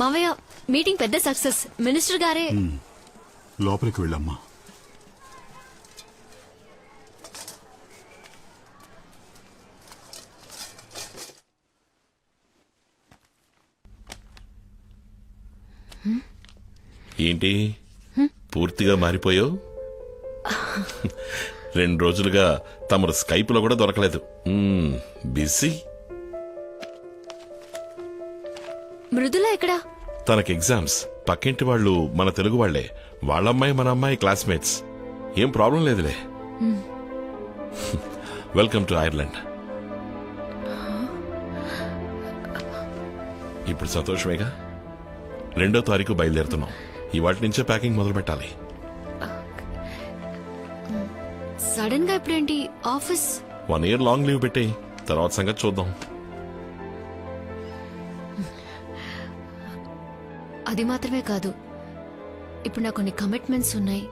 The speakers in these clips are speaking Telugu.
మావయ్య మీటింగ్ పెద్ద సక్సెస్. మినిస్టర్ గారే. లోపలికి వెళ్ళమ్మా. ఏంటి పూర్తిగా మారిపోయావు? 2 రోజులుగా తమరు స్కైప్ లో కూడా దొరకలేదు. బిజీ. మృదుల ఎక్కడా? తనకి ఎగ్జామ్స్. పక్కింటి వాళ్ళు మన తెలుగు వాళ్లే. వాళ్ళమ్మాయి మన అమ్మాయి క్లాస్మేట్స్. ఏం ప్రాబ్లం లేదులే. Welcome to Ireland. ఇప్పుడు సంతోషమేగా? 2వ తారీఖు బయలుదేరుతున్నాం. ఇవాటి నుంచే ప్యాకింగ్ మొదలు పెట్టాలి. సడన్ గా ఇప్పుడేంటి ఆఫీస్? 1 year లాంగ్ లీవ్ పెట్టి తర్వాత సంగతి చూద్దాం. అది మాత్రమే కాదు, ఇప్పుడు నాకు కొన్ని కమిట్మెంట్స్ ఉన్నాయి.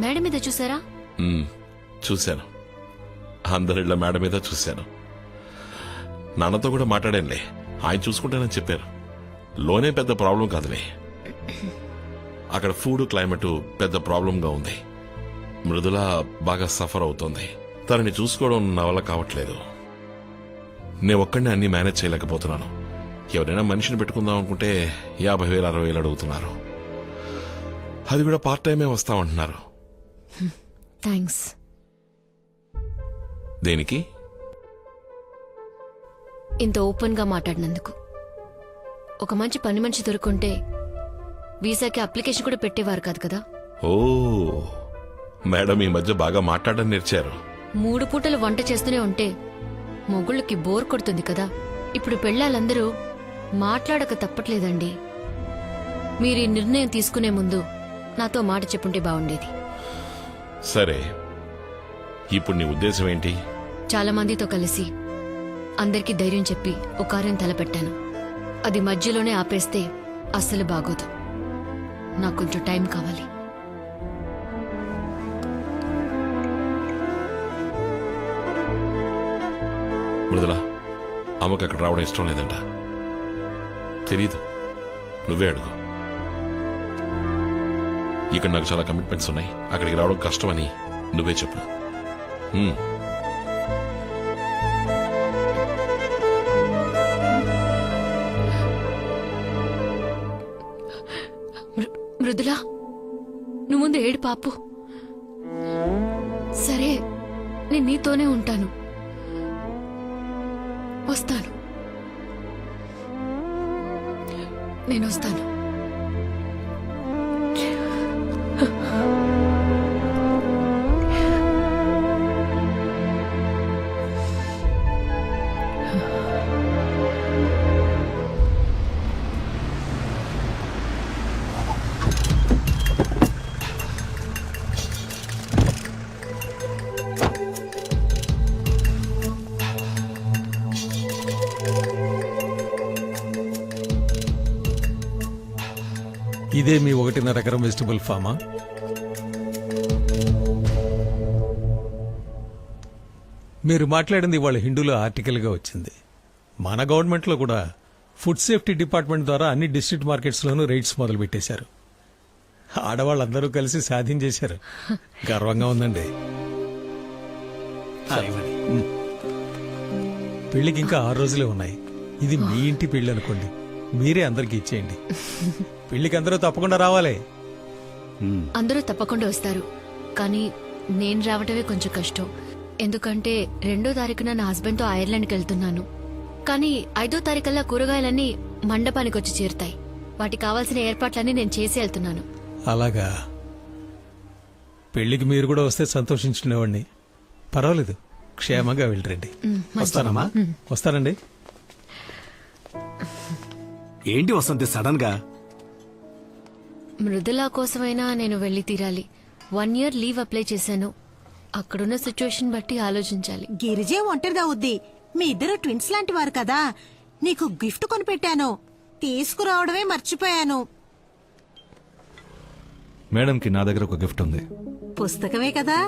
మేడం మీద చూసారా? చూశాను. అందరిళ్ళ మేడ మీద చూశాను. నాన్నతో కూడా మాట్లాడానులే. ఆయన చూసుకుంటానని చెప్పారు. లోనే పెద్ద ప్రాబ్లం కాదులే. అక్కడ ఫుడ్ క్లైమేట్ పెద్ద ప్రాబ్లంగా ఉంది. మృదుల బాగా సఫర్ అవుతోంది. తనని చూసుకోవడం నా వల్ల కావట్లేదు. నేను ఒక్కడిని అన్ని మేనేజ్ చేయలేకపోతున్నాను. ఎవరైనా మనిషిని పెట్టుకుందాం అనుకుంటే 50,000 60,000 అడుగుతున్నారు. అది కూడా పార్ట్ టైమే వస్తామంటున్నారు. థ్యాంక్స్. దేనికి? ఇంత ఓపెన్ గా మాట్లాడినందుకు. ఒక మంచి పని మనిషి దొరుకుంటే వీసాకి అప్లికేషన్ కూడా పెట్టేవారు కాదు కదా. ఓ, మేడం ఈ మధ్య బాగా మాట్లాడడం నేర్చారు. 3 పూటలు వంట చేస్తూనే ఉంటే మొగుళ్ళకి బోర్ కొడుతుంది కదా. ఇప్పుడు పెళ్ళాలందరూ మాట్లాడక తప్పట్లేదండి. మీరు ఈ నిర్ణయం తీసుకునే ముందు నాతో మాట చెప్పుంటే బాగుండేది. సరే, ఇప్పుడు నీ ఉద్దేశం ఏంటి? చాలా మందితో కలిసి అందరికీ ధైర్యం చెప్పి ఒక కార్యం తలపెట్టాను. అది మధ్యలోనే ఆపేస్తే అస్సలు బాగోదు. నాకు కొంచెం టైం కావాలి. మృదుల, అమ్మకి అక్కడ రావడం ఇష్టం లేదంట. తెలీదు, నువ్వే అడుగు. ఇక్కడ నాకు చాలా కమిట్మెంట్స్ ఉన్నాయి. అక్కడికి రావడం కష్టమని నువ్వే చెప్పు. మృదులా, నువ్వు ముందు ఏడు పాపు. సరే, నేను నీతోనే ఉంటాను. వస్తాను, నేను వస్తాను. ఇదే మీ 1.5 ఎకరం వెజిటబుల్ ఫామా? మీరు మాట్లాడింది ఇవాళ హిందూలో ఆర్టికల్గా వచ్చింది. మన గవర్నమెంట్లో కూడా ఫుడ్ సేఫ్టీ డిపార్ట్మెంట్ ద్వారా అన్ని డిస్ట్రిక్ట్ మార్కెట్స్లోనూ రైడ్స్ మొదలు పెట్టేశారు. ఆడవాళ్ళందరూ కలిసి సాధించేశారు. గర్వంగా ఉందండి. పెళ్లికి ఇంకా 6 రోజులే ఉన్నాయి. ఇది మీ ఇంటి పెళ్లి అనుకోండి. మీరే అందరికి ఇచ్చేయండి. పెళ్లికి అందరూ తప్పకుండా రావాలి. అందరూ తప్పకుండా వస్తారు, కానీ నేను రావటమే కొంచెం కష్టం. ఎందుకంటే 2వ తారీఖున నా హస్బెండ్ తో ఐర్లాండ్కి వెళ్తున్నాను. కానీ 5వ తారీఖుల్లా కూరగాయలన్నీ మండపానికి వచ్చి చేరుతాయి. వాటికి కావాల్సిన ఏర్పాట్లన్నీ నేను చేసి వెళ్తున్నాను. అలాగా? పెళ్లికి మీరు కూడా వస్తే సంతోషించుకునేవాడిని. పర్వాలేదు, క్షేమంగా వెళ్ళరండి. వస్తానమ్మా. వస్తానండి. ఏంటి వసంతి సడన్ గా? మృదులా కోసమైనా నేను వెళ్లి తీరాలి. 1 year లీవ్ అప్లై చేశాను. అక్కడున్న సిచ్యువేషన్ బట్టి ఆలోచించాలి. గిరిజే ఒంటరిగా వద్ది. మీ ఇద్దరు ట్విన్స్ లాంటి వారు కదా. నీకు గిఫ్ట్ కొనిపెట్టాను, తీసుకురావడమే మర్చిపోయాను. మేడంకి నా దగ్గర ఒక గిఫ్ట్ ఉంది. పుస్తకమే కదా,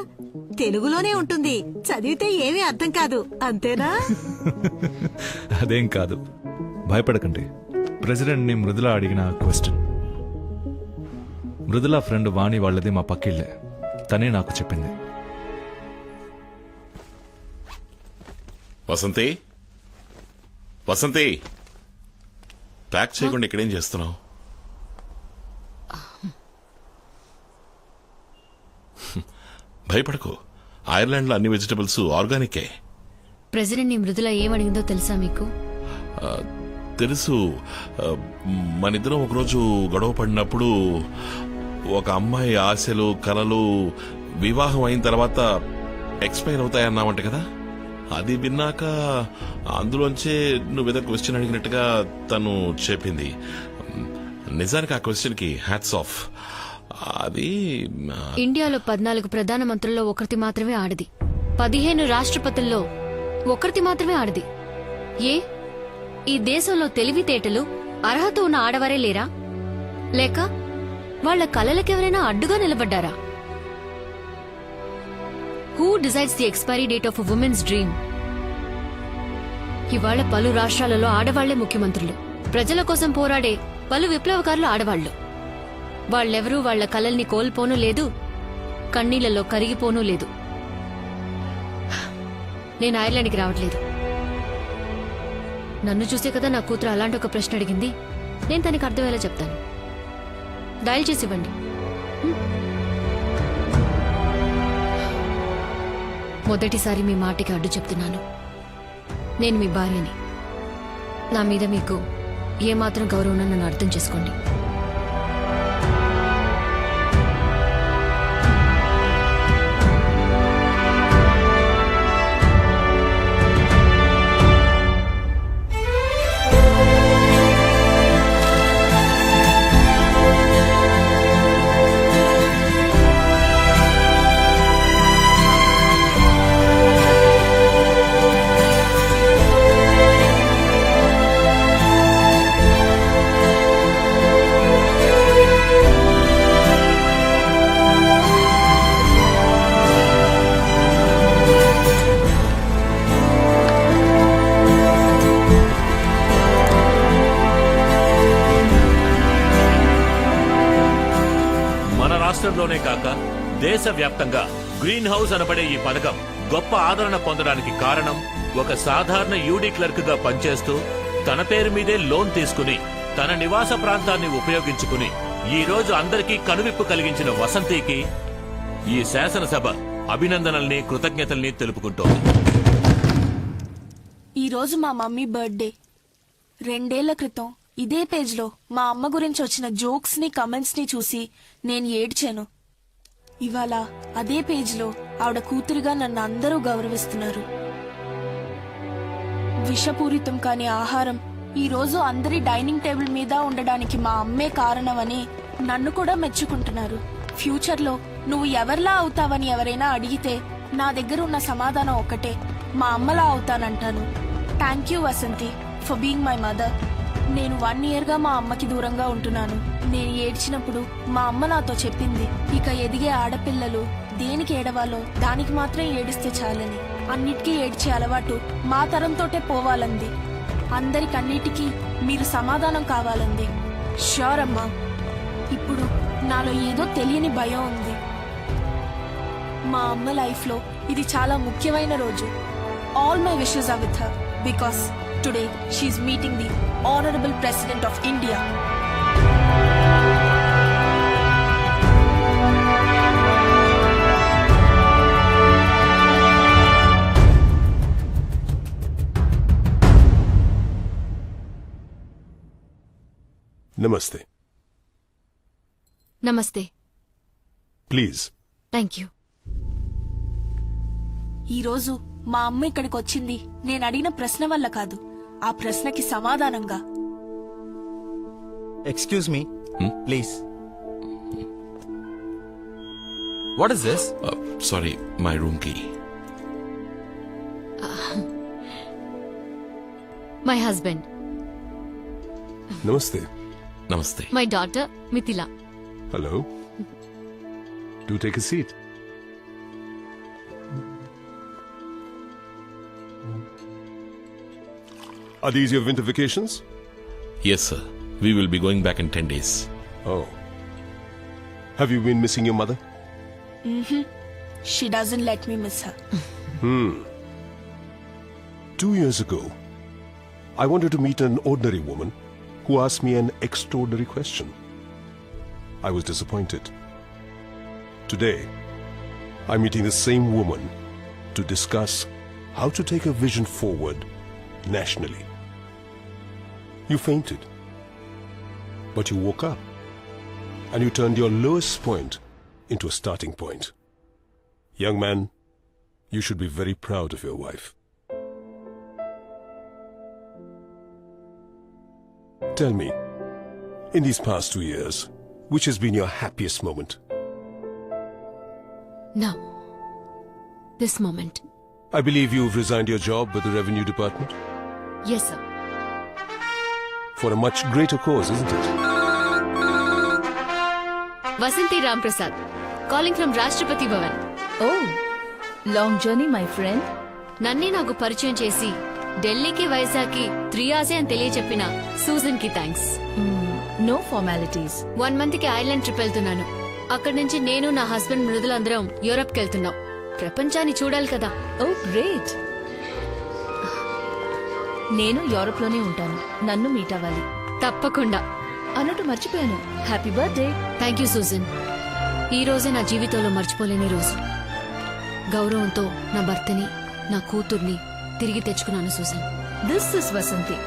తెలుగులోనే ఉంటుంది. చదివితే ఏమీ అర్థం కాదు, అంతేనా? అదేం కాదు, భయపడకండి. ప్రెసిడెంట్ని మృదుల అడిగిన క్వశ్చన్. మృదుల ఫ్రెండ్ వాణి వాళ్ళది మా పక్కిళ్ళే. తనే నాకు చెప్పింది. వసంతి, వసంతి, ప్యాక్ చేయకుండా ఇక్కడేం చేస్తున్నావు? భయపడకు, ఐర్లాండ్ లో అన్ని వెజిటబుల్స్ ఆర్గానికే. ప్రెసిడెంట్ ని మృదుల ఏమడిగిందో తెలుసా మీకు? తెలుసు. మనిద్దరం ఒకరోజు గొడవ పడినప్పుడు ఒక అమ్మాయి ఆశలు కలలు వివాహం అయిన తర్వాత ఎక్స్పైర్ అవుతాయన్నావంట కదా. అది విన్నాక అందులోంచే నువ్వేదో క్వశ్చన్ అడిగినట్టుగా తను చెప్పింది. నిజానికి ఆ క్వశ్చన్ కి హ్యాట్స్ ఆఫ్. అది ఇండియాలో 14 ప్రధానమంత్రుల్లో ఒకరిది మాత్రమే ఆడది. 15 రాష్ట్రపతుల్లో ఒకరిది మాత్రమే ఆడది. ఏ ఈ దేశంలో తెలివితేటలు అర్హత ఉన్న ఆడవారే లేరా? లేక వాళ్ల కలలకెవరైనా అడ్డుగా నిలబడ్డారా? Who decides the expiry date of women's dream? ఇవాళ పలు రాష్ట్రాలలో ఆడవాళ్లే ముఖ్యమంత్రులు. ప్రజల కోసం పోరాడే పలు విప్లవకారులు ఆడవాళ్లు. వాళ్ళెవరూ వాళ్ల కలల్ని కోల్పోనూ లేదు, కన్నీళ్లలో కరిగిపోనూ లేదు. నేను ఐర్లాండ్కి రావట్లేదు. నన్ను చూసే కదా నా కూతురు అలాంటి ఒక ప్రశ్న అడిగింది. నేను తనకి అర్థమయ్యేలా చెప్తాను. డయల్ చేసి ఇవ్వండి. మొదటిసారి మీ మాటకి అడ్డు చెప్తున్నాను. నేను మీ భార్యని. నా మీద మీకు ఏమాత్రం గౌరవం నన్ను అర్థం చేసుకోండి. రాష్ట్రంలోనే కాక దేశవ్యాప్తంగా గ్రీన్ హౌస్ అనబడే ఈ పథకం గొప్ప ఆదరణ పొందడానికి కారణం ఒక సాధారణ యూడీ క్లర్క్ గా పనిచేస్తూ తన పేరు మీదే లోన్ తీసుకుని తన నివాస ప్రాంతాన్ని ఉపయోగించుకుని ఈ రోజు అందరికీ కనువిప్పు కలిగించిన వసంతికి ఈ శాసనసభ అభినందనల్ని కృతజ్ఞతల్ని తెలుపుకుంటోంది. ఈ రోజు మా మమ్మీ బర్త్డే. 2 ఏళ్ల క్రితం ఇదే పేజ్లో మా అమ్మ గురించి వచ్చిన జోక్స్ ని కమెంట్స్ ని చూసి నేను ఏడ్చాను. ఇవాళ అదే పేజ్లో ఆవిడ కూతురుగా నన్ను అందరూ గౌరవిస్తున్నారు. విషపూరితం కాని ఆహారం ఈ రోజు అందరి డైనింగ్ టేబుల్ మీద ఉండడానికి మా అమ్మే కారణమని నన్ను కూడా మెచ్చుకుంటున్నారు. ఫ్యూచర్ లో నువ్వు ఎవరిలా అవుతావని ఎవరైనా అడిగితే నా దగ్గర ఉన్న సమాధానం ఒకటే, మా అమ్మలా అవుతానంటాను. Thank you Vasanthi for being my mother. నేను 1 year గా మా అమ్మకి దూరంగా ఉంటున్నాను. నేను ఏడ్చినప్పుడు మా అమ్మ నాతో చెప్పింది, ఇక ఎదిగే ఆడపిల్లలు దేనికి ఏడవాలో దానికి మాత్రం ఏడిస్తే చాలని. అన్నిటికీ ఏడ్చే అలవాటు మా తరంతోటే పోవాలంది. అందరికన్నిటికీ మీరు సమాధానం కావాలంది. ష్యూర్ అమ్మా. ఇప్పుడు నాలో ఏదో తెలియని భయం ఉంది. మా అమ్మ లైఫ్ లో ఇది చాలా ముఖ్యమైన రోజు. All my wishes are with her because today she is meeting the honourable president of India. నమస్తే. నమస్తే. ప్లీజ్. Thank you. ఈ రోజు మా అమ్మ ఇక్కడికి వచ్చింది నేను అడిగిన ప్రశ్న వల్ల కాదు, ఆ ప్రశ్నకి సమాధానంగా. Excuse me please. What is this? Sorry, my room కి. My husband. నమస్తే. నమస్తే. My daughter Mithila. Hello. Do take a seat. Are these your winter vacations? Yes, sir. We will be going back in 10 days. Oh. Have you been missing your mother? She doesn't let me miss her. 2 years ago, I wanted to meet an ordinary woman who asked me an extraordinary question. I was disappointed. Today, I'm meeting the same woman to discuss how to take a vision forward nationally. You fainted, but you woke up and you turned your lowest point into a starting point. Young man, you should be very proud of your wife. Tell me, in these past 2 years, which has been your happiest moment? Now, this moment. I believe you've resigned your job with the Revenue Department Yes, sir. for a much greater cause, isn't it? Vasanti Ramprasad, calling from Rashtrapati Bhavan. Oh, long journey, my friend. నన్నే నాకు పరిచయం చేసి ఢిల్లీకి వైజాగ్కి 3 hours అని తెలియచెప్పిన సూజన్ కి థ్యాంక్స్. No formalities. 1 month కి ఐర్లాండ్ ట్రిప్ వెళ్తున్నాను. అక్కడి నుంచి నేను నా హస్బెండ్ మృదుల అందరం యూరప్ కి వెళ్తున్నాం. ప్రపంచాన్ని చూడాలి కదా. Oh, great. నేను యూరోప్ లోనే ఉంటాను. నన్ను మీట్ అవ్వాలి. తప్పకుండా. అన్నట్టు మర్చిపోయాను. Happy birthday. Thank you Susan. ఈ రోజే నా జీవితంలో మర్చిపోలేని రోజు. గౌరవంతో నా భర్తని నా కూతుర్ని తిరిగి తెచ్చుకున్నాను Susan. This is Vasanti.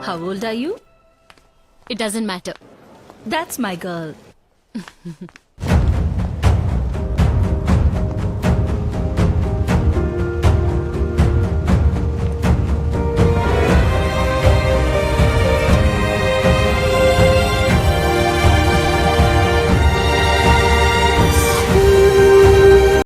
How old are you? It doesn't matter. That's my girl.